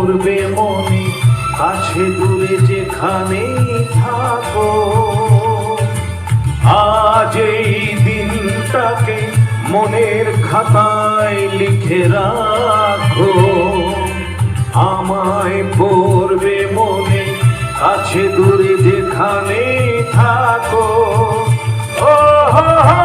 পড়বে মনে, কাছে দূরে যেখানে থাকো। আজ এই দিনটাকে মনের খাতায় লিখে রাখো। আমায় পড়বে মনে, কাছে দূরে যেখানে থাকো। ও হো হো,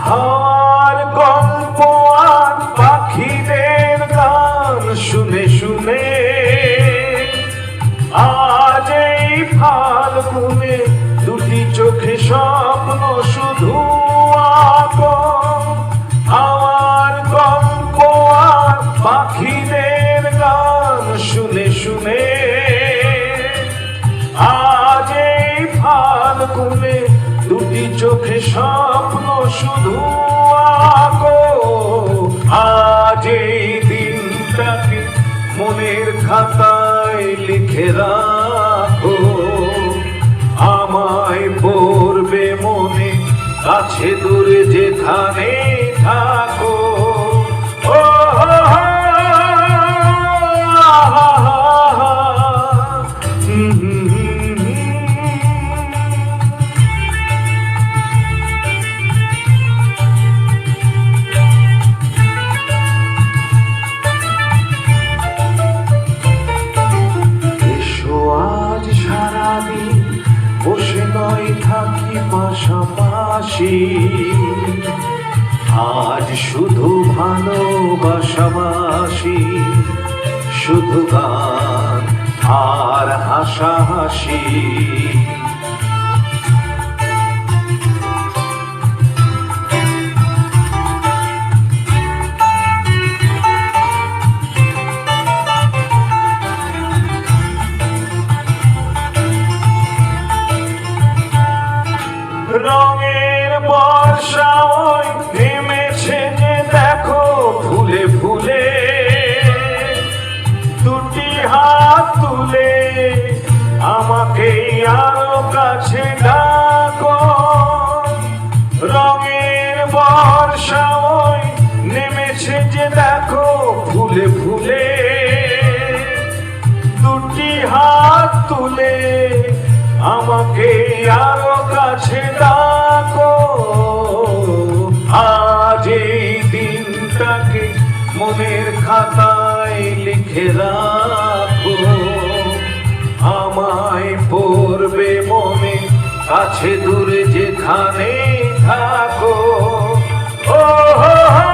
আর গল্প আর পাখিদের গান শুনে শুনে আজ এই ফাল্গুনে দুটি চোখে স্বপ্ন শুধু আঁকো। আমার গল্প আর পাখিদের গান শুনে শুনে আজ এই ফাল্গুনে দুটি চোখে স্বপ্ন শুধু আঁকো। আজ এই দিনটাকে মনের খাতায় লিখে রাখো। আমায় পড়বে মনে, কাছে দূরে যেখানে থাকো। ও হো হো, বসে নয় থাকি পাশাপাশি, আজ শুধু ভালোবাসাবাসি, শুধু গান আর হাসাহাসি। রঙের বর্ষা ওই নেমেছে যে দেখো ফুলে ফুলে, দুটি হাত তুলে আমাকে আরো কাছে ডাকো। রঙের বর্ষা ওই নেমেছে যে দেখো ফুলে ফুলে, দুটি হাত তুলে আমাকে আরো কাছে ডাকো। আজ এই দিনটাকে মনের খাতায় লিখে রাখো। আমায় পড়বে মনে, কাছে দূরে যেখানে থাকো। ও হো হো,